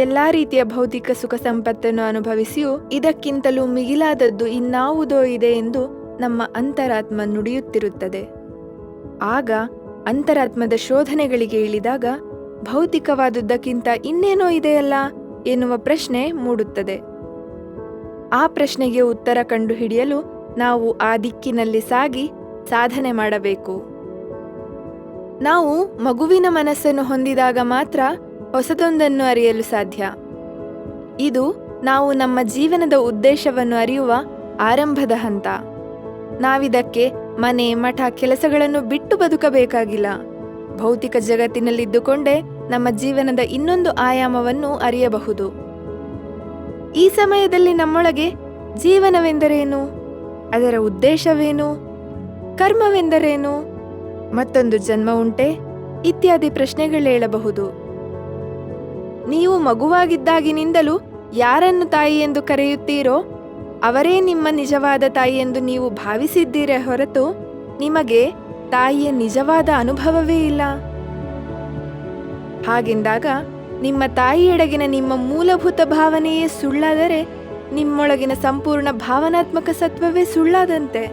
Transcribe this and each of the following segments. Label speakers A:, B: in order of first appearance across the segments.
A: ಎಲ್ಲಾ ರೀತಿಯ ಭೌತಿಕ ಸುಖ ಸಂಪತ್ತನ್ನು ಅನುಭವಿಸಿಯೂ ಇದಕ್ಕಿಂತಲೂ ಮಿಗಿಲಾದದ್ದು ಇನ್ನಾವುದೋ ಇದೆ ಎಂದು ನಮ್ಮ ಅಂತರಾತ್ಮ ನುಡಿಯುತ್ತಿರುತ್ತದೆ. ಆಗ ಅಂತರಾತ್ಮದ ಶೋಧನೆಗಳಿಗೆ ಇಳಿದಾಗ ಭೌತಿಕವಾದುದಕ್ಕಿಂತ ಇನ್ನೇನೋ ಇದೆಯಲ್ಲ ಎನ್ನುವ ಪ್ರಶ್ನೆ ಮೂಡುತ್ತದೆ. ಆ ಪ್ರಶ್ನೆಗೆ ಉತ್ತರ ಕಂಡುಹಿಡಿಯಲು ನಾವು ಆ ದಿಕ್ಕಿನಲ್ಲಿ ಸಾಗಿ ಸಾಧನೆ ಮಾಡಬೇಕು. ನಾವು ಮಗುವಿನ ಮನಸ್ಸನ್ನು ಹೊಂದಿದಾಗ ಮಾತ್ರ ಹೊಸದೊಂದನ್ನು ಅರಿಯಲು ಸಾಧ್ಯ. ಇದು ನಾವು ನಮ್ಮ ಜೀವನದ ಉದ್ದೇಶವನ್ನು ಅರಿಯುವ ಆರಂಭದ ಹಂತ. ನಾವಿದಕ್ಕೆ ಮನೆ, ಮಠ, ಕೆಲಸಗಳನ್ನು ಬಿಟ್ಟು ಬದುಕಬೇಕಾಗಿಲ್ಲ. ಭೌತಿಕ ಜಗತ್ತಿನಲ್ಲಿದ್ದುಕೊಂಡೇ ನಮ್ಮ ಜೀವನದ ಇನ್ನೊಂದು ಆಯಾಮವನ್ನು ಅರಿಯಬಹುದು. ಈ ಸಮಯದಲ್ಲಿ ನಮ್ಮೊಳಗೆ ಜೀವನವೆಂದರೇನು, ಅದರ ಉದ್ದೇಶವೇನು, ಕರ್ಮವೆಂದರೇನು, ಮತ್ತೊಂದು ಜನ್ಮ ಉಂಟೆ ಇತ್ಯಾದಿ ಪ್ರಶ್ನೆಗಳೇಳಬಹುದು. ನೀವು ಮಗುವಾಗಿದ್ದಾಗಿನಿಂದಲೂ ಯಾರನ್ನು ತಾಯಿ ಎಂದು ಕರೆಯುತ್ತೀರೋ ಅವರೇ ನಿಮ್ಮ ನಿಜವಾದ ತಾಯಿ ಎಂದು ನೀವು ಭಾವಿಸಿದ್ದೀರೇ ಹೊರತು ನಿಮಗೆ ತಾಯಿಯ ನಿಜವಾದ ಅನುಭವವೇ ಇಲ್ಲ. ಹಾಗೆಂದಾಗ ನಿಮ್ಮ ತಾಯಿಯೆಡೆಗಿನ ನಿಮ್ಮ ಮೂಲಭೂತ ಭಾವನೆಯೇ ಸುಳ್ಳಾದರೆ ನಿಮ್ಮೊಳಗಿನ ಸಂಪೂರ್ಣ ಭಾವನಾತ್ಮಕ ಸತ್ವವೇ ಸುಳ್ಳಾದಂತೆ.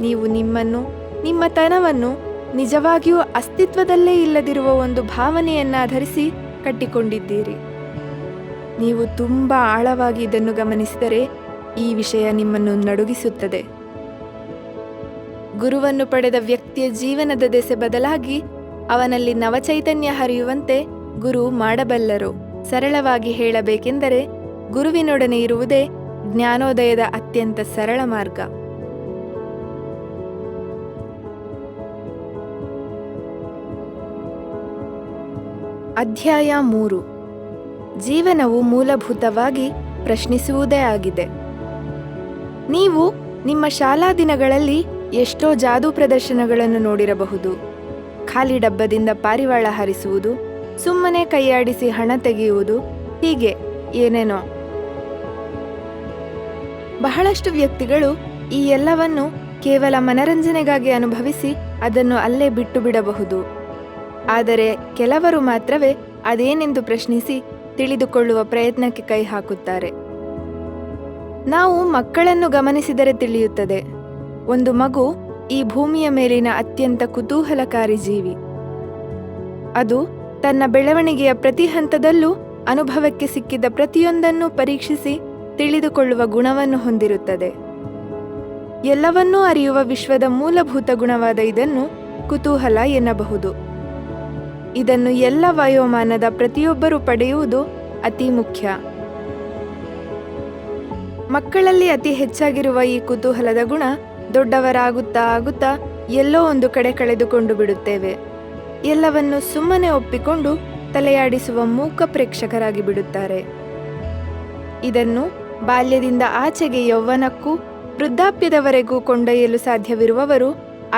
A: ನೀವು ನಿಮ್ಮನ್ನು, ನಿಮ್ಮ ತನವನ್ನು ನಿಜವಾಗಿಯೂ ಅಸ್ತಿತ್ವದಲ್ಲೇ ಇಲ್ಲದಿರುವ ಒಂದು ಭಾವನೆಯನ್ನಾಧರಿಸಿ ಕಟ್ಟಿಕೊಂಡಿದ್ದೀರಿ. ನೀವು ತುಂಬ ಆಳವಾಗಿ ಇದನ್ನು ಗಮನಿಸಿದರೆ ಈ ವಿಷಯ ನಿಮ್ಮನ್ನು ನಡುಗಿಸುತ್ತದೆ. ಗುರುವನ್ನು ಪಡೆದ ವ್ಯಕ್ತಿಯ ಜೀವನದ ದೆಸೆ ಬದಲಾಗಿ ಅವನಲ್ಲಿ ನವಚೈತನ್ಯ ಹರಿಯುವಂತೆ ಗುರು ಮಾಡಬಲ್ಲರು. ಸರಳವಾಗಿ ಹೇಳಬೇಕೆಂದರೆ ಗುರುವಿನೊಡನೆ ಇರುವುದೇ ಜ್ಞಾನೋದಯದ ಅತ್ಯಂತ ಸರಳ ಮಾರ್ಗ. ಅಧ್ಯಾಯ 3. ಜೀವನವು ಮೂಲಭೂತವಾಗಿ ಪ್ರಶ್ನಿಸುವುದೇ ಆಗಿದೆ. ನೀವು ನಿಮ್ಮ ಶಾಲಾ ದಿನಗಳಲ್ಲಿ ಎಷ್ಟೋ ಜಾದೂ ಪ್ರದರ್ಶನಗಳನ್ನು ನೋಡಿರಬಹುದು. ಖಾಲಿ ಡಬ್ಬದಿಂದ ಪಾರಿವಾಳ ಹಾರಿಸುವುದು, ಸುಮ್ಮನೆ ಕೈಯಾಡಿಸಿ ಹಣ ತೆಗೆಯುವುದು, ಹೀಗೆ ಏನೇನೋ. ಬಹಳಷ್ಟು ವ್ಯಕ್ತಿಗಳು ಈ ಎಲ್ಲವನ್ನು ಕೇವಲ ಮನರಂಜನೆಗಾಗಿ ಅನುಭವಿಸಿ ಅದನ್ನು ಅಲ್ಲೇ ಬಿಟ್ಟು ಬಿಡಬಹುದು. ಆದರೆ ಕೆಲವರು ಮಾತ್ರವೇ ಅದೇನೆಂದು ಪ್ರಶ್ನಿಸಿ ತಿಳಿದುಕೊಳ್ಳುವ ಪ್ರಯತ್ನಕ್ಕೆ ಕೈ ಹಾಕುತ್ತಾರೆ. ನಾವು ಮಕ್ಕಳನ್ನು ಗಮನಿಸಿದರೆ ತಿಳಿಯುತ್ತದೆ. ಒಂದು ಮಗು ಈ ಭೂಮಿಯ ಮೇಲಿನ ಅತ್ಯಂತ ಕುತೂಹಲಕಾರಿ ಜೀವಿ. ಅದು ತನ್ನ ಬೆಳವಣಿಗೆಯ ಪ್ರತಿ ಹಂತದಲ್ಲೂ ಅನುಭವಕ್ಕೆ ಸಿಕ್ಕಿದ ಪ್ರತಿಯೊಂದನ್ನು ಪರೀಕ್ಷಿಸಿ ತಿಳಿದುಕೊಳ್ಳುವ ಗುಣವನ್ನು ಹೊಂದಿರುತ್ತದೆ. ಎಲ್ಲವನ್ನೂ ಅರಿಯುವ ವಿಶ್ವದ ಮೂಲಭೂತ ಗುಣವಾದ ಇದನ್ನು ಕುತೂಹಲ ಎನ್ನಬಹುದು. ಇದನ್ನು ಎಲ್ಲ ವಯೋಮಾನದ ಪ್ರತಿಯೊಬ್ಬರೂ ಪಡೆಯುವುದು ಅತಿ ಮುಖ್ಯ. ಮಕ್ಕಳಲ್ಲಿ ಅತಿ ಹೆಚ್ಚಾಗಿರುವ ಈ ಕುತೂಹಲದ ಗುಣ ದೊಡ್ಡವರಾಗುತ್ತಾ ಆಗುತ್ತಾ ಎಲ್ಲೋ ಒಂದು ಕಡೆ ಕಳೆದುಕೊಂಡು ಬಿಡುತ್ತೇವೆ. ಎಲ್ಲವನ್ನು ಸುಮ್ಮನೆ ಒಪ್ಪಿಕೊಂಡು ತಲೆಯಾಡಿಸುವ ಮೂಕ ಪ್ರೇಕ್ಷಕರಾಗಿ ಬಿಡುತ್ತಾರೆ. ಇದನ್ನು ಬಾಲ್ಯದಿಂದ ಆಚೆಗೆ ಯೌವನಕ್ಕೂ ವೃದ್ಧಾಪ್ಯದವರೆಗೂ ಕೊಂಡೊಯ್ಯಲು ಸಾಧ್ಯವಿರುವವರು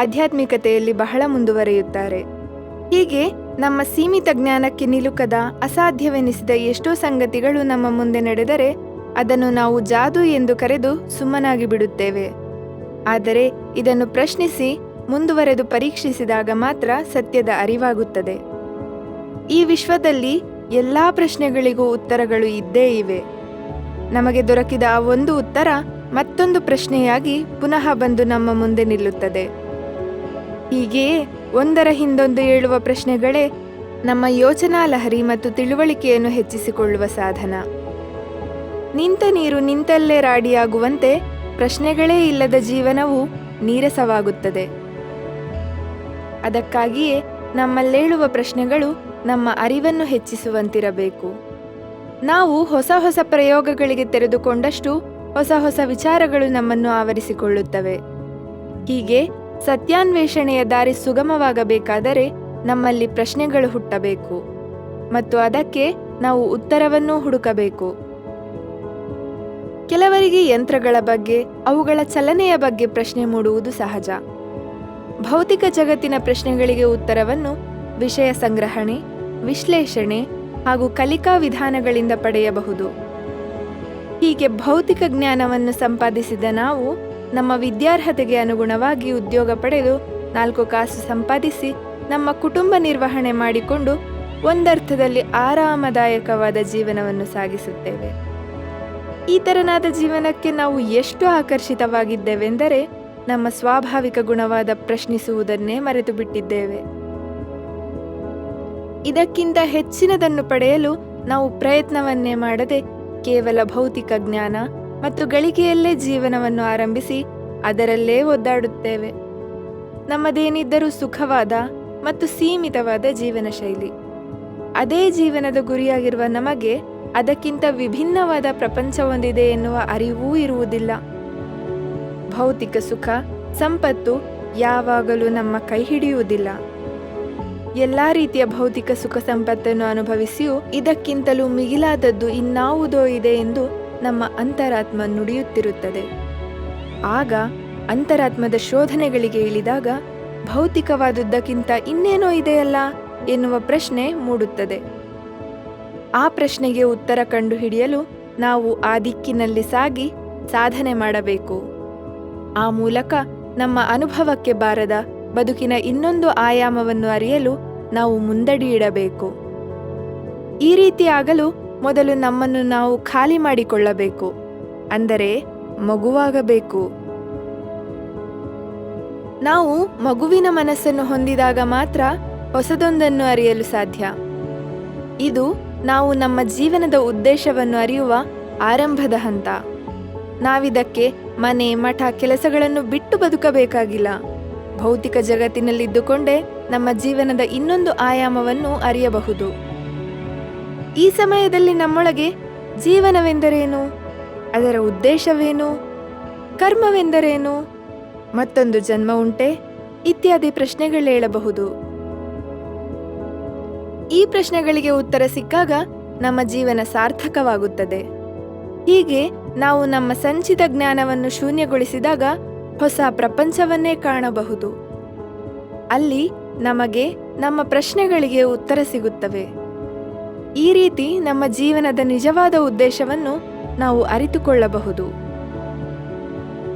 A: ಆಧ್ಯಾತ್ಮಿಕತೆಯಲ್ಲಿ ಬಹಳ ಮುಂದುವರಿಯುತ್ತಾರೆ. ಹೀಗೆ ನಮ್ಮ ಸೀಮಿತ ಜ್ಞಾನಕ್ಕೆ ನಿಲುಕದ ಅಸಾಧ್ಯವೆನಿಸಿದ ಎಷ್ಟೋ ಸಂಗತಿಗಳು ನಮ್ಮ ಮುಂದೆ ನಡೆದರೆ ಅದನ್ನು ನಾವು ಜಾದೂ ಎಂದು ಕರೆದು ಸುಮ್ಮನಾಗಿ ಬಿಡುತ್ತೇವೆ. ಆದರೆ ಇದನ್ನು ಪ್ರಶ್ನಿಸಿ ಮುಂದುವರೆದು ಪರೀಕ್ಷಿಸಿದಾಗ ಮಾತ್ರ ಸತ್ಯದ ಅರಿವಾಗುತ್ತದೆ. ಈ ವಿಶ್ವದಲ್ಲಿ ಎಲ್ಲಾ ಪ್ರಶ್ನೆಗಳಿಗೂ ಉತ್ತರಗಳು ಇದ್ದೇ ಇವೆ. ನಮಗೆ ದೊರಕಿದ ಆ ಒಂದು ಉತ್ತರ ಮತ್ತೊಂದು ಪ್ರಶ್ನೆಯಾಗಿ ಪುನಃ ಬಂದು ನಮ್ಮ ಮುಂದೆ ನಿಲ್ಲುತ್ತದೆ. ಹೀಗೆಯೇ ಒಂದರ ಹಿಂದೊಂದು ಏಳುವ ಪ್ರಶ್ನೆಗಳೇ ನಮ್ಮ ಯೋಚನಾ ಲಹರಿ ಮತ್ತು ತಿಳುವಳಿಕೆಯನ್ನು ಹೆಚ್ಚಿಸಿಕೊಳ್ಳುವ ಸಾಧನ. ನಿಂತ ನೀರು ನಿಂತಲ್ಲೇ ರಾಡಿಯಾಗುವಂತೆ ಪ್ರಶ್ನೆಗಳೇ ಇಲ್ಲದ ಜೀವನವು ನೀರಸವಾಗುತ್ತದೆ. ಅದಕ್ಕಾಗಿಯೇ ನಮ್ಮಲ್ಲೇಳುವ ಪ್ರಶ್ನೆಗಳು ನಮ್ಮ ಅರಿವನ್ನು ಹೆಚ್ಚಿಸುವಂತಿರಬೇಕು. ನಾವು ಹೊಸ ಹೊಸ ಪ್ರಯೋಗಗಳಿಗೆ ತೆರೆದುಕೊಂಡಷ್ಟು ಹೊಸ ಹೊಸ ವಿಚಾರಗಳು ನಮ್ಮನ್ನು ಆವರಿಸಿಕೊಳ್ಳುತ್ತವೆ. ಹೀಗೆ ಸತ್ಯಾನ್ವೇಷಣೆಯ ದಾರಿ ಸುಗಮವಾಗಬೇಕಾದರೆ ನಮ್ಮಲ್ಲಿ ಪ್ರಶ್ನೆಗಳು ಹುಟ್ಟಬೇಕು ಮತ್ತು ಅದಕ್ಕೆ ನಾವು ಉತ್ತರವನ್ನೂ ಹುಡುಕಬೇಕು. ಕೆಲವರಿಗೆ ಯಂತ್ರಗಳ ಬಗ್ಗೆ, ಅವುಗಳ ಚಲನೆಯ ಬಗ್ಗೆ ಪ್ರಶ್ನೆ ಮೂಡುವುದು ಸಹಜ. ಭೌತಿಕ ಜಗತ್ತಿನ ಪ್ರಶ್ನೆಗಳಿಗೆ ಉತ್ತರವನ್ನು ವಿಷಯ ಸಂಗ್ರಹಣೆ, ವಿಶ್ಲೇಷಣೆ ಹಾಗೂ ಕಲಿಕಾ ವಿಧಾನಗಳಿಂದ ಪಡೆಯಬಹುದು. ಹೀಗೆ ಭೌತಿಕ ಜ್ಞಾನವನ್ನು ಸಂಪಾದಿಸಿದ ನಾವು ನಮ್ಮ ವಿದ್ಯಾರ್ಹತೆಗೆ ಅನುಗುಣವಾಗಿ ಉದ್ಯೋಗ ಪಡೆದು 4 ಕಾಸು ಸಂಪಾದಿಸಿ ನಮ್ಮ ಕುಟುಂಬ ನಿರ್ವಹಣೆ ಮಾಡಿಕೊಂಡು ಒಂದರ್ಥದಲ್ಲಿ ಆರಾಮದಾಯಕವಾದ ಜೀವನವನ್ನು ಸಾಗಿಸುತ್ತೇವೆ. ಈ ತೆರನಾದ ಜೀವನಕ್ಕೆ ನಾವು ಎಷ್ಟು ಆಕರ್ಷಿತವಾಗಿದ್ದೇವೆಂದರೆ ನಮ್ಮ ಸ್ವಾಭಾವಿಕ ಗುಣವಾದ ಪ್ರಶ್ನಿಸುವುದನ್ನೇ ಮರೆತು ಬಿಟ್ಟಿದ್ದೇವೆ. ಇದಕ್ಕಿಂತ ಹೆಚ್ಚಿನದನ್ನು ಪಡೆಯಲು ನಾವು ಪ್ರಯತ್ನವನ್ನೇ ಮಾಡದೆ ಕೇವಲ ಭೌತಿಕ ಜ್ಞಾನ ಮತ್ತು ಗಳಿಕೆಯಲ್ಲೇ ಜೀವನವನ್ನು ಆರಂಭಿಸಿ ಅದರಲ್ಲೇ ಒದ್ದಾಡುತ್ತೇವೆ. ನಮ್ಮದೇನಿದ್ದರೂ ಸುಖವಾದ ಮತ್ತು ಸೀಮಿತವಾದ ಜೀವನ ಶೈಲಿ. ಅದೇ ಜೀವನದ ಗುರಿಯಾಗಿರುವ ನಮಗೆ ಅದಕ್ಕಿಂತ ವಿಭಿನ್ನವಾದ ಪ್ರಪಂಚವೊಂದಿದೆ ಎನ್ನುವ ಅರಿವೂ ಇರುವುದಿಲ್ಲ. ಭೌತಿಕ ಸುಖ, ಸಂಪತ್ತು ಯಾವಾಗಲೂ ನಮ್ಮ ಕೈ ಹಿಡಿಯುವುದಿಲ್ಲ. ಎಲ್ಲ ರೀತಿಯ ಭೌತಿಕ ಸುಖ ಸಂಪತ್ತನ್ನು ಅನುಭವಿಸಿಯೂ ಇದಕ್ಕಿಂತಲೂ ಮಿಗಿಲಾದದ್ದು ಇನ್ನಾವುದೋ ಇದೆ ಎಂದು ನಮ್ಮ ಅಂತರಾತ್ಮ ನುಡಿಯುತ್ತಿರುತ್ತದೆ. ಆಗ ಅಂತರಾತ್ಮದ ಶೋಧನೆಗಳಿಗೆ ಇಳಿದಾಗ ಭೌತಿಕವಾದುದಕ್ಕಿಂತ ಇನ್ನೇನೋ ಇದೆಯಲ್ಲ ಎನ್ನುವ ಪ್ರಶ್ನೆ ಮೂಡುತ್ತದೆ. ಆ ಪ್ರಶ್ನೆಗೆ ಉತ್ತರ ಕಂಡುಹಿಡಿಯಲು ನಾವು ಆ ದಿಕ್ಕಿನಲ್ಲಿ ಸಾಗಿ ಸಾಧನೆ ಮಾಡಬೇಕು. ಆ ಮೂಲಕ ನಮ್ಮ ಅನುಭವಕ್ಕೆ ಬಾರದ ಬದುಕಿನ ಇನ್ನೊಂದು ಆಯಾಮವನ್ನು ಅರಿಯಲು ನಾವು ಮುಂದಡಿ ಇಡಬೇಕು. ಈ ರೀತಿ ಆಗಲು ಮೊದಲು ನಮ್ಮನ್ನು ನಾವು ಖಾಲಿ ಮಾಡಿಕೊಳ್ಳಬೇಕು, ಅಂದರೆ ಮಗುವಾಗಬೇಕು. ನಾವು ಮಗುವಿನ ಮನಸ್ಸನ್ನು ಹೊಂದಿದಾಗ ಮಾತ್ರ ಹೊಸದೊಂದನ್ನು ಅರಿಯಲು ಸಾಧ್ಯ. ಇದು ನಾವು ನಮ್ಮ ಜೀವನದ ಉದ್ದೇಶವನ್ನು ಅರಿಯುವ ಆರಂಭದ ಹಂತ. ನಾವಿದಕ್ಕೆ ಮನೆ, ಮಠ, ಕೆಲಸಗಳನ್ನು ಬಿಟ್ಟು ಬದುಕಬೇಕಾಗಿಲ್ಲ. ಭೌತಿಕ ಜಗತ್ತಿನಲ್ಲಿದ್ದುಕೊಂಡೇ ನಮ್ಮ ಜೀವನದ ಇನ್ನೊಂದು ಆಯಾಮವನ್ನು ಅರಿಯಬಹುದು. ಈ ಸಮಯದಲ್ಲಿ ನಮ್ಮೊಳಗೆ ಜೀವನವೆಂದರೇನು, ಅದರ ಉದ್ದೇಶವೇನು, ಕರ್ಮವೆಂದರೇನು, ಮತ್ತೊಂದು ಜನ್ಮ ಉಂಟೆ ಇತ್ಯಾದಿ ಪ್ರಶ್ನೆಗಳೇಳಬಹುದು. ಈ ಪ್ರಶ್ನೆಗಳಿಗೆ ಉತ್ತರ ಸಿಕ್ಕಾಗ ನಮ್ಮ ಜೀವನ ಸಾರ್ಥಕವಾಗುತ್ತದೆ. ಹೀಗೆ ನಾವು ನಮ್ಮ ಸಂಚಿತ ಜ್ಞಾನವನ್ನು ಶೂನ್ಯಗೊಳಿಸಿದಾಗ ಹೊಸ ಪ್ರಪಂಚವನ್ನೇ ಕಾಣಬಹುದು. ಅಲ್ಲಿ ನಮಗೆ ನಮ್ಮ ಪ್ರಶ್ನೆಗಳಿಗೆ ಉತ್ತರ ಸಿಗುತ್ತವೆ. ಈ ರೀತಿ ನಮ್ಮ ಜೀವನದ ನಿಜವಾದ ಉದ್ದೇಶವನ್ನು ನಾವು ಅರಿತುಕೊಳ್ಳಬಹುದು.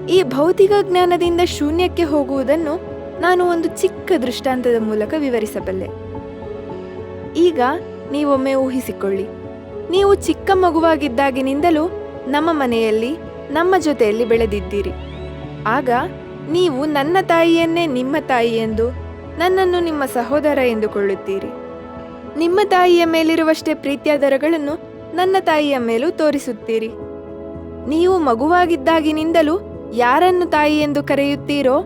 A: ಈ ಭೌತಿಕ ಜ್ಞಾನದಿಂದ ಶೂನ್ಯಕ್ಕೆ ಹೋಗುವುದನ್ನು ನಾನು ಒಂದು ಚಿಕ್ಕ ದೃಷ್ಟಾಂತದ ಮೂಲಕ ವಿವರಿಸಬಲ್ಲೆ. ಈಗ ನೀವೊಮ್ಮೆ ಊಹಿಸಿಕೊಳ್ಳಿ, ನೀವು ಚಿಕ್ಕ ಮಗುವಾಗಿದ್ದಾಗಿನಿಂದಲೂ ನಮ್ಮ ಮನೆಯಲ್ಲಿ ನಮ್ಮ ಜೊತೆಯಲ್ಲಿ ಬೆಳೆದಿದ್ದೀರಿ. ಆಗ ನೀವು ನನ್ನ ತಾಯಿಯನ್ನೇ ನಿಮ್ಮ ತಾಯಿ ಎಂದು, ನನ್ನನ್ನು ನಿಮ್ಮ ಸಹೋದರ ಎಂದುಕೊಳ್ಳುತ್ತೀರಿ. ನಿಮ್ಮ ತಾಯಿಯ ಮೇಲಿರುವಷ್ಟೇ ಪ್ರೀತ್ಯಾದರಗಳನ್ನು ನನ್ನ ತಾಯಿಯ ಮೇಲೂ ತೋರಿಸುತ್ತೀರಿ. ನೀವು ಮಗುವಾಗಿದ್ದಾಗಿನಿಂದಲೂ ಯಾರನ್ನು ತಾಯಿ ಎಂದು ಕರೆಯುತ್ತೀರೋ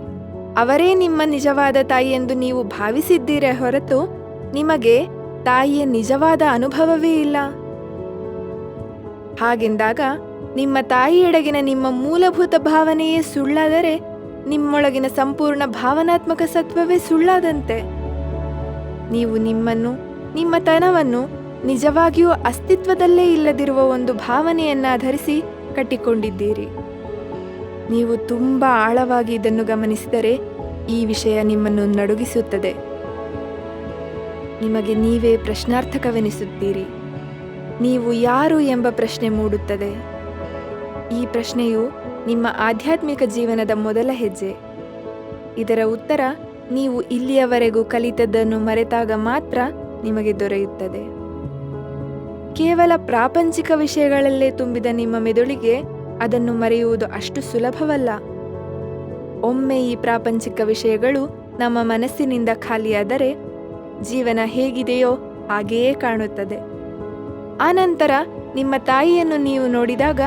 A: ಅವರೇ ನಿಮ್ಮ ನಿಜವಾದ ತಾಯಿ ಎಂದು ನೀವು ಭಾವಿಸಿದ್ದೀರೇ ಹೊರತು ನಿಮಗೆ ತಾಯಿಯ ನಿಜವಾದ ಅನುಭವವೇ ಇಲ್ಲ. ಹಾಗೆಂದಾಗ ನಿಮ್ಮ ತಾಯಿಯೆಡೆಗಿನ ನಿಮ್ಮ ಮೂಲಭೂತ ಭಾವನೆಯೇ ಸುಳ್ಳಾದರೆ ನಿಮ್ಮೊಳಗಿನ ಸಂಪೂರ್ಣ ಭಾವನಾತ್ಮಕ ಸತ್ವವೇ ಸುಳ್ಳಾದಂತೆ. ನೀವು ನಿಮ್ಮನ್ನು, ನಿಮ್ಮ ತನವನ್ನು ನಿಜವಾಗಿಯೂ ಅಸ್ತಿತ್ವದಲ್ಲೇ ಇಲ್ಲದಿರುವ ಒಂದು ಭಾವನೆಯನ್ನಾಧರಿಸಿ ಕಟ್ಟಿಕೊಂಡಿದ್ದೀರಿ. ನೀವು ತುಂಬ ಆಳವಾಗಿ ಇದನ್ನು ಗಮನಿಸಿದರೆ ಈ ವಿಷಯ ನಿಮ್ಮನ್ನು ನಡುಗಿಸುತ್ತದೆ. ನಿಮಗೆ ನೀವೇ ಪ್ರಶ್ನಾರ್ಥಕವೆನಿಸುತ್ತೀರಿ. ನೀವು ಯಾರು ಎಂಬ ಪ್ರಶ್ನೆ ಮೂಡುತ್ತದೆ. ಈ ಪ್ರಶ್ನೆಯು ನಿಮ್ಮ ಆಧ್ಯಾತ್ಮಿಕ ಜೀವನದ ಮೊದಲ ಹೆಜ್ಜೆ. ಇದರ ಉತ್ತರ ನೀವು ಇಲ್ಲಿಯವರೆಗೂ ಕಲಿತದ್ದನ್ನು ಮರೆತಾಗ ಮಾತ್ರ ನಿಮಗೆ ದೊರೆಯುತ್ತದೆ. ಕೇವಲ ಪ್ರಾಪಂಚಿಕ ವಿಷಯಗಳಲ್ಲೇ ತುಂಬಿದ ನಿಮ್ಮ ಮೆದುಳಿಗೆ ಅದನ್ನು ಮರೆಯುವುದು ಅಷ್ಟು ಸುಲಭವಲ್ಲ. ಒಮ್ಮೆ ಈ ಪ್ರಾಪಂಚಿಕ ವಿಷಯಗಳು ನಮ್ಮ ಮನಸ್ಸಿನಿಂದ ಖಾಲಿಯಾದರೆ ಜೀವನ ಹೇಗಿದೆಯೋ ಹಾಗೆಯೇ ಕಾಣುತ್ತದೆ. ಆನಂತರ ನಿಮ್ಮ ತಾಯಿಯನ್ನು ನೀವು ನೋಡಿದಾಗ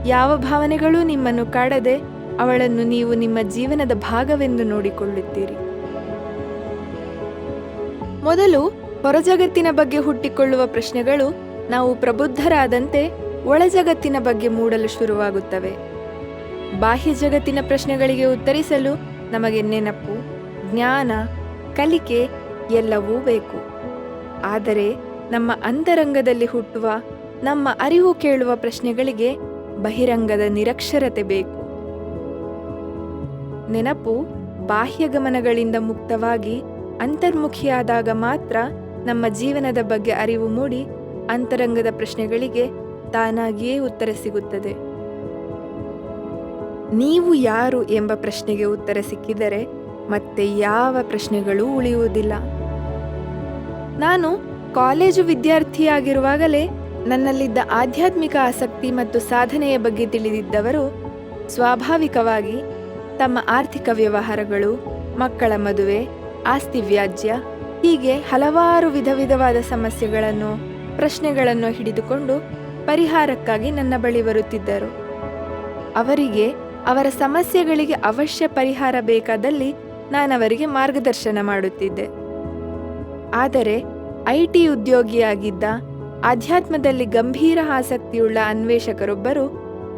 A: ಯಾವ ಭಾವನೆಗಳೂ ನಿಮ್ಮನ್ನು ಕಾಡದೆ ಅವಳನ್ನು ನೀವು ನಿಮ್ಮ ಜೀವನದ ಭಾಗವೆಂದು ನೋಡಿಕೊಳ್ಳುತ್ತೀರಿ. ಮೊದಲು ಹೊರಜಗತ್ತಿನ ಬಗ್ಗೆ ಹುಟ್ಟಿಕೊಳ್ಳುವ ಪ್ರಶ್ನೆಗಳು ನಾವು ಪ್ರಬುದ್ಧರಾದಂತೆ ಒಳಜಗತ್ತಿನ ಬಗ್ಗೆ ಮೂಡಲು ಶುರುವಾಗುತ್ತವೆ. ಬಾಹ್ಯ ಜಗತ್ತಿನ ಪ್ರಶ್ನೆಗಳಿಗೆ ಉತ್ತರಿಸಲು ನಮಗೆ ನೆನಪು, ಜ್ಞಾನ, ಕಲಿಕೆ ಎಲ್ಲವೂ ಬೇಕು. ಆದರೆ ನಮ್ಮ ಅಂತರಂಗದಲ್ಲಿ ಹುಟ್ಟುವ, ನಮ್ಮ ಅರಿವು ಕೇಳುವ ಪ್ರಶ್ನೆಗಳಿಗೆ ಬಹಿರಂಗದ ನಿರಕ್ಷರತೆ ಬೇಕು. ನೆನಪು ಬಾಹ್ಯ ಗಮನಗಳಿಂದ ಮುಕ್ತವಾಗಿ ಅಂತರ್ಮುಖಿಯಾದಾಗ ಮಾತ್ರ ನಮ್ಮ ಜೀವನದ ಬಗ್ಗೆ ಅರಿವು ಮೂಡಿ ಅಂತರಂಗದ ಪ್ರಶ್ನೆಗಳಿಗೆ ತಾನಾಗಿಯೇ ಉತ್ತರ ಸಿಗುತ್ತದೆ. ನೀವು ಯಾರು ಎಂಬ ಪ್ರಶ್ನೆಗೆ ಉತ್ತರ ಸಿಕ್ಕಿದರೆ ಮತ್ತೆ ಯಾವ ಪ್ರಶ್ನೆಗಳೂ ಉಳಿಯುವುದಿಲ್ಲ. ನಾನು ಕಾಲೇಜು ವಿದ್ಯಾರ್ಥಿಯಾಗಿರುವಾಗಲೇ ನನ್ನಲ್ಲಿದ್ದ ಆಧ್ಯಾತ್ಮಿಕ ಆಸಕ್ತಿ ಮತ್ತು ಸಾಧನೆಯ ಬಗ್ಗೆ ತಿಳಿದಿದ್ದವರು ಸ್ವಾಭಾವಿಕವಾಗಿ ತಮ್ಮ ಆರ್ಥಿಕ ವ್ಯವಹಾರಗಳು, ಮಕ್ಕಳ ಮದುವೆ, ಆಸ್ತಿ ವ್ಯಾಜ್ಯ ಹೀಗೆ ಹಲವಾರು ವಿಧವಾದ ಸಮಸ್ಯೆಗಳನ್ನು, ಪ್ರಶ್ನೆಗಳನ್ನು ಹಿಡಿದುಕೊಂಡು ಪರಿಹಾರಕ್ಕಾಗಿ ನನ್ನ ಬಳಿ ಬರುತ್ತಿದ್ದರು. ಅವರಿಗೆ ಅವರ ಸಮಸ್ಯೆಗಳಿಗೆ ಅವಶ್ಯ ಪರಿಹಾರ ಬೇಕಾದಲ್ಲಿ ನಾನವರಿಗೆ ಮಾರ್ಗದರ್ಶನ ಮಾಡುತ್ತಿದ್ದೆ. ಆದರೆ IT ಉದ್ಯೋಗಿಯಾಗಿದ್ದ, ಆಧ್ಯಾತ್ಮದಲ್ಲಿ ಗಂಭೀರ ಆಸಕ್ತಿಯುಳ್ಳ ಅನ್ವೇಷಕರೊಬ್ಬರು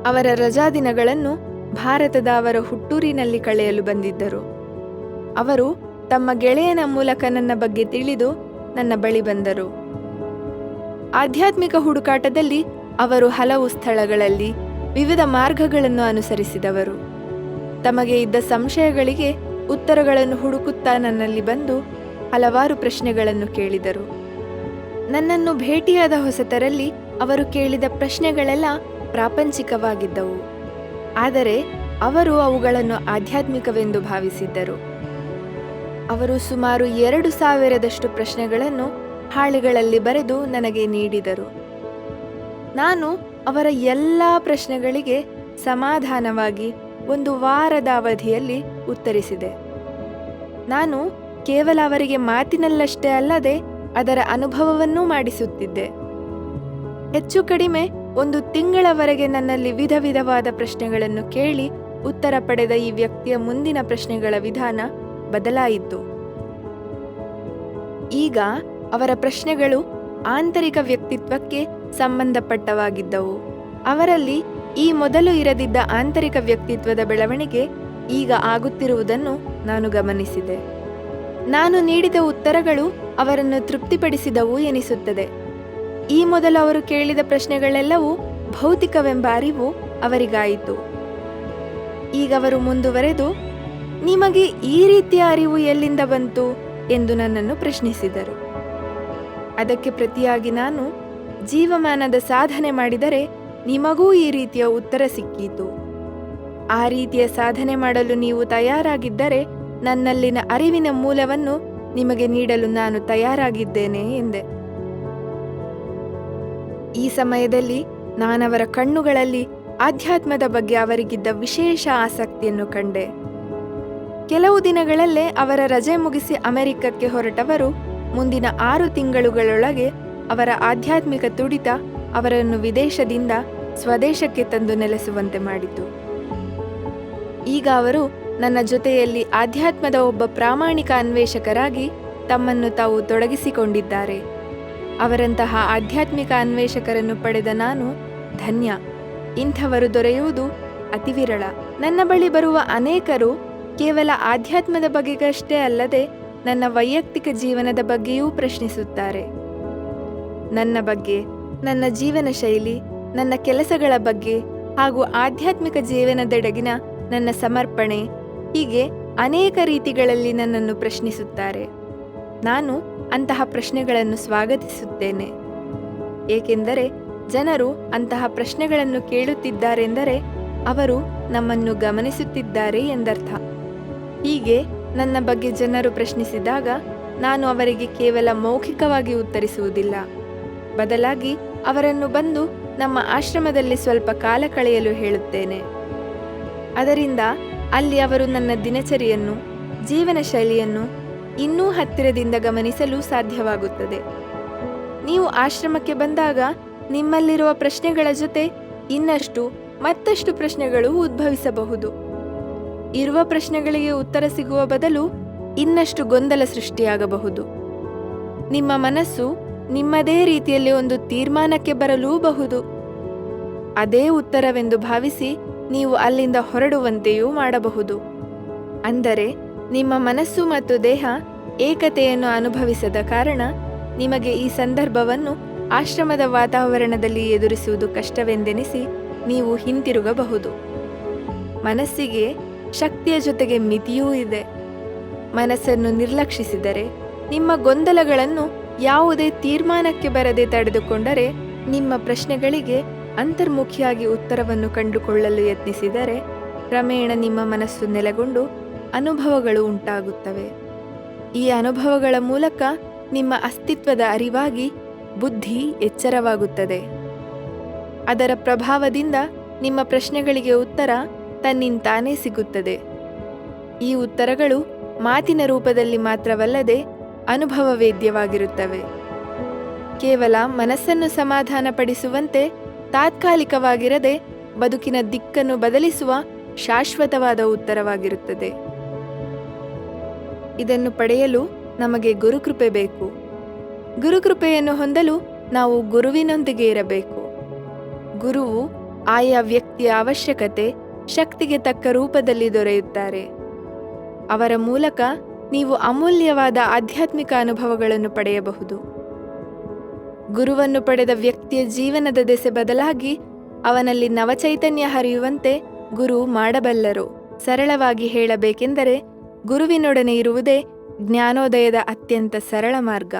A: ಅವರ ರಜಾದಿನಗಳನ್ನು ಭಾರತದ ಅವರ ಹುಟ್ಟೂರಿನಲ್ಲಿ ಕಳೆಯಲು ಬಂದಿದ್ದರು. ಅವರು ತಮ್ಮ ಗೆಳೆಯನ ಮೂಲಕ ನನ್ನ ಬಗ್ಗೆ ತಿಳಿದು ನನ್ನ ಬಳಿ ಬಂದರು. ಆಧ್ಯಾತ್ಮಿಕ ಹುಡುಕಾಟದಲ್ಲಿ ಅವರು ಹಲವು ಸ್ಥಳಗಳಲ್ಲಿ ವಿವಿಧ ಮಾರ್ಗಗಳನ್ನು ಅನುಸರಿಸಿದವರು. ತಮಗೆ ಇದ್ದ ಸಂಶಯಗಳಿಗೆ ಉತ್ತರಗಳನ್ನು ಹುಡುಕುತ್ತಾ ನನ್ನಲ್ಲಿ ಬಂದು ಹಲವಾರು ಪ್ರಶ್ನೆಗಳನ್ನು ಕೇಳಿದರು. ನನ್ನನ್ನು ಭೇಟಿಯಾದ ಹೊಸತರಲ್ಲಿ ಅವರು ಕೇಳಿದ ಪ್ರಶ್ನೆಗಳೆಲ್ಲ ಪ್ರಾಪಂಚಿಕವಾಗಿದ್ದವು. ಆದರೆ ಅವರು ಅವುಗಳನ್ನು ಆಧ್ಯಾತ್ಮಿಕವೆಂದು ಭಾವಿಸಿದ್ದರು. ಅವರು ಸುಮಾರು 2000 ಪ್ರಶ್ನೆಗಳನ್ನು ಹಾಳೆಗಳಲ್ಲಿ ಬರೆದು ನನಗೆ ನೀಡಿದರು. ನಾನು ಅವರ ಎಲ್ಲ ಪ್ರಶ್ನೆಗಳಿಗೆ ಸಮಾಧಾನವಾಗಿ 1 ವಾರದ ಅವಧಿಯಲ್ಲಿ ಉತ್ತರಿಸಿದೆ. ನಾನು ಕೇವಲ ಅವರಿಗೆ ಮಾತಿನಲ್ಲಷ್ಟೇ ಅಲ್ಲದೆ ಅದರ ಅನುಭವವನ್ನೂ ಮಾಡಿಸುತ್ತಿದ್ದೆ. ಹೆಚ್ಚು ಕಡಿಮೆ 1 ತಿಂಗಳವರೆಗೆ ನನ್ನಲ್ಲಿ ವಿಧವಾದ ಪ್ರಶ್ನೆಗಳನ್ನು ಕೇಳಿ ಉತ್ತರ ಪಡೆದ ಈ ವ್ಯಕ್ತಿಯ ಮುಂದಿನ ಪ್ರಶ್ನೆಗಳ ವಿಧಾನ ಬದಲಾಯಿತು. ಈಗ ಅವರ ಪ್ರಶ್ನೆಗಳು ಆಂತರಿಕ ವ್ಯಕ್ತಿತ್ವಕ್ಕೆ ಸಂಬಂಧಪಟ್ಟವಾಗಿದ್ದವು. ಅವರಲ್ಲಿ ಈ ಮೊದಲು ಇರದಿದ್ದ ಆಂತರಿಕ ವ್ಯಕ್ತಿತ್ವದ ಬೆಳವಣಿಗೆ ಈಗ ಆಗುತ್ತಿರುವುದನ್ನು ನಾನು ಗಮನಿಸಿದೆ. ನಾನು ನೀಡಿದ ಉತ್ತರಗಳು ಅವರನ್ನು ತೃಪ್ತಿಪಡಿಸಿದವು ಎನಿಸುತ್ತದೆ. ಈ ಮೊದಲು ಅವರು ಕೇಳಿದ ಪ್ರಶ್ನೆಗಳೆಲ್ಲವೂ ಭೌತಿಕವೆಂಬ ಅರಿವು ಅವರಿಗಾಯಿತು. ಈಗ ಅವರು ಮುಂದುವರೆದು, ನಿಮಗೆ ಈ ರೀತಿಯ ಅರಿವು ಎಲ್ಲಿಂದ ಬಂತು ಎಂದು ನನ್ನನ್ನು ಪ್ರಶ್ನಿಸಿದರು. ಅದಕ್ಕೆ ಪ್ರತಿಯಾಗಿ ನಾನು, ಜೀವಮಾನದ ಸಾಧನೆ ಮಾಡಿದರೆ ನಿಮಗೂ ಈ ರೀತಿಯ ಉತ್ತರ ಸಿಕ್ಕೀತು. ಆ ರೀತಿಯ ಸಾಧನೆ ಮಾಡಲು ನೀವು ತಯಾರಾಗಿದ್ದರೆ ನನ್ನಲ್ಲಿನ ಅರಿವಿನ ಮೂಲವನ್ನು ನಿಮಗೆ ನೀಡಲು ನಾನು ತಯಾರಾಗಿದ್ದೇನೆ ಎಂದೆ. ಈ ಸಮಯದಲ್ಲಿ ನಾನವರ ಕಣ್ಣುಗಳಲ್ಲಿ ಆಧ್ಯಾತ್ಮದ ಬಗ್ಗೆ ಅವರಿಗಿದ್ದ ವಿಶೇಷ ಆಸಕ್ತಿಯನ್ನು ಕಂಡೆ. ಕೆಲವು ದಿನಗಳಲ್ಲೇ ಅವರ ರಜೆ ಮುಗಿಸಿ ಅಮೆರಿಕಕ್ಕೆ ಹೊರಟವರು ಮುಂದಿನ 6 ತಿಂಗಳುಗಳೊಳಗೆ ಅವರ ಆಧ್ಯಾತ್ಮಿಕ ತುಡಿತ ಅವರನ್ನು ವಿದೇಶದಿಂದ ಸ್ವದೇಶಕ್ಕೆ ತಂದು ನೆಲೆಸುವಂತೆ ಮಾಡಿತು. ಈಗ ಅವರು ನನ್ನ ಜೊತೆಯಲ್ಲಿ ಆಧ್ಯಾತ್ಮದ ಒಬ್ಬ ಪ್ರಾಮಾಣಿಕ ಅನ್ವೇಷಕರಾಗಿ ತಮ್ಮನ್ನು ತಾವು ತೊಡಗಿಸಿಕೊಂಡಿದ್ದಾರೆ. ಅವರಂತಹ ಆಧ್ಯಾತ್ಮಿಕ ಅನ್ವೇಷಕರನ್ನು ಪಡೆದ ನಾನು ಧನ್ಯ. ಇಂಥವರು ದೊರೆಯುವುದು ಅತಿ ವಿರಳ. ನನ್ನ ಬಳಿ ಬರುವ ಅನೇಕರು ಕೇವಲ ಆಧ್ಯಾತ್ಮದ ಬಗೆಗಷ್ಟೇ ಅಲ್ಲದೆ ನನ್ನ ವೈಯಕ್ತಿಕ ಜೀವನದ ಬಗ್ಗೆಯೂ ಪ್ರಶ್ನಿಸುತ್ತಾರೆ. ನನ್ನ ಬಗ್ಗೆ, ನನ್ನ ಜೀವನ ಶೈಲಿ, ನನ್ನ ಕೆಲಸಗಳ ಬಗ್ಗೆ ಹಾಗೂ ಆಧ್ಯಾತ್ಮಿಕ ಜೀವನದೆಡೆಗಿನ ನನ್ನ ಸಮರ್ಪಣೆ ಹೀಗೆ ಅನೇಕ ರೀತಿಗಳಲ್ಲಿ ನನ್ನನ್ನು ಪ್ರಶ್ನಿಸುತ್ತಾರೆ. ನಾನು ಅಂತಹ ಪ್ರಶ್ನೆಗಳನ್ನು ಸ್ವಾಗತಿಸುತ್ತೇನೆ. ಏಕೆಂದರೆ ಜನರು ಅಂತಹ ಪ್ರಶ್ನೆಗಳನ್ನು ಕೇಳುತ್ತಿದ್ದಾರೆಂದರೆ ಅವರು ನಮ್ಮನ್ನು ಗಮನಿಸುತ್ತಿದ್ದಾರೆ ಎಂದರ್ಥ. ಹೀಗೆ ನನ್ನ ಬಗ್ಗೆ ಜನರು ಪ್ರಶ್ನಿಸಿದಾಗ ನಾನು ಅವರಿಗೆ ಕೇವಲ ಮೌಖಿಕವಾಗಿ ಉತ್ತರಿಸುವುದಿಲ್ಲ. ಬದಲಾಗಿ ಅವರನ್ನು ಬಂದು ನಮ್ಮ ಆಶ್ರಮದಲ್ಲಿ ಸ್ವಲ್ಪ ಕಾಲ ಕಳೆಯಲು ಹೇಳುತ್ತೇನೆ. ಅದರಿಂದ ಅಲ್ಲಿ ಅವರು ನನ್ನ ದಿನಚರಿಯನ್ನು, ಜೀವನ ಶೈಲಿಯನ್ನು ಇನ್ನೂ ಹತ್ತಿರದಿಂದ ಗಮನಿಸಲು ಸಾಧ್ಯವಾಗುತ್ತದೆ. ನೀವು ಆಶ್ರಮಕ್ಕೆ ಬಂದಾಗ ನಿಮ್ಮಲ್ಲಿರುವ ಪ್ರಶ್ನೆಗಳ ಜೊತೆ ಮತ್ತಷ್ಟು ಪ್ರಶ್ನೆಗಳು ಉದ್ಭವಿಸಬಹುದು. ಇರುವ ಪ್ರಶ್ನೆಗಳಿಗೆ ಉತ್ತರ ಸಿಗುವ ಬದಲು ಇನ್ನಷ್ಟು ಗೊಂದಲ ಸೃಷ್ಟಿಯಾಗಬಹುದು. ನಿಮ್ಮ ಮನಸ್ಸು ನಿಮ್ಮದೇ ರೀತಿಯಲ್ಲಿ ಒಂದು ತೀರ್ಮಾನಕ್ಕೆ ಬರಲೂಬಹುದು. ಅದೇ ಉತ್ತರವೆಂದು ಭಾವಿಸಿ ನೀವು ಅಲ್ಲಿಂದ ಹೊರಡುವಂತೆಯೂ ಮಾಡಬಹುದು. ಅಂದರೆ ನಿಮ್ಮ ಮನಸ್ಸು ಮತ್ತು ದೇಹ ಏಕತೆಯನ್ನು ಅನುಭವಿಸದ ಕಾರಣ ನಿಮಗೆ ಈ ಸಂದರ್ಭವನ್ನು ಆಶ್ರಮದ ವಾತಾವರಣದಲ್ಲಿ ಎದುರಿಸುವುದು ಕಷ್ಟವೆಂದೆನಿಸಿ ನೀವು ಹಿಂತಿರುಗಬಹುದು. ಮನಸ್ಸಿಗೆ ಶಕ್ತಿಯ ಜೊತೆಗೆ ಮಿತಿಯೂ ಇದೆ. ಮನಸ್ಸನ್ನು ನಿರ್ಲಕ್ಷಿಸಿದರೆ, ನಿಮ್ಮ ಗೊಂದಲಗಳನ್ನು ಯಾವುದೇ ತೀರ್ಮಾನಕ್ಕೆ ಬರದೆ ತಡೆದುಕೊಂಡರೆ, ನಿಮ್ಮ ಪ್ರಶ್ನೆಗಳಿಗೆ ಅಂತರ್ಮುಖಿಯಾಗಿ ಉತ್ತರವನ್ನು ಕಂಡುಕೊಳ್ಳಲು ಯತ್ನಿಸಿದರೆ ಕ್ರಮೇಣ ನಿಮ್ಮ ಮನಸ್ಸು ನೆಲೆಗೊಂಡು ಅನುಭವಗಳು ಉಂಟಾಗುತ್ತವೆ. ಈ ಅನುಭವಗಳ ಮೂಲಕ ನಿಮ್ಮ ಅಸ್ತಿತ್ವದ ಅರಿವಾಗಿ ಬುದ್ಧಿ ಎಚ್ಚರವಾಗುತ್ತದೆ. ಅದರ ಪ್ರಭಾವದಿಂದ ನಿಮ್ಮ ಪ್ರಶ್ನೆಗಳಿಗೆ ಉತ್ತರ ತನ್ನಿಂತಾನೇ ಸಿಗುತ್ತದೆ. ಈ ಉತ್ತರಗಳು ಮಾತಿನ ರೂಪದಲ್ಲಿ ಮಾತ್ರವಲ್ಲದೆ ಅನುಭವವೇದ್ಯವಾಗಿರುತ್ತವೆ. ಕೇವಲ ಮನಸ್ಸನ್ನು ಸಮಾಧಾನಪಡಿಸುವಂತೆ ತಾತ್ಕಾಲಿಕವಾಗಿರದೆ ಬದುಕಿನ ದಿಕ್ಕನ್ನು ಬದಲಿಸುವ ಶಾಶ್ವತವಾದ ಉತ್ತರವಾಗಿರುತ್ತದೆ. ಇದನ್ನು ಪಡೆಯಲು ನಮಗೆ ಗುರುಕೃಪೆ ಬೇಕು. ಗುರುಕೃಪೆಯನ್ನು ಹೊಂದಲು ನಾವು ಗುರುವಿನೊಂದಿಗೆ ಇರಬೇಕು. ಗುರುವು ಆಯಾ ವ್ಯಕ್ತಿಯ ಅವಶ್ಯಕತೆ, ಶಕ್ತಿಗೆ ತಕ್ಕ ರೂಪದಲ್ಲಿ ದೊರೆಯುತ್ತಾರೆ. ಅವರ ಮೂಲಕ ನೀವು ಅಮೂಲ್ಯವಾದ ಆಧ್ಯಾತ್ಮಿಕ ಅನುಭವಗಳನ್ನು ಪಡೆಯಬಹುದು. ಗುರುವನ್ನು ಪಡೆದ ವ್ಯಕ್ತಿಯ ಜೀವನದ ದೆಸೆ ಬದಲಾಗಿ ಅವನಲ್ಲಿ ನವಚೈತನ್ಯ ಹರಿಯುವಂತೆ ಗುರು ಮಾಡಬಲ್ಲರು. ಸರಳವಾಗಿ ಹೇಳಬೇಕೆಂದರೆ ಗುರುವಿನೊಡನೆ ಇರುವುದೇ ಜ್ಞಾನೋದಯದ ಅತ್ಯಂತ ಸರಳ ಮಾರ್ಗ.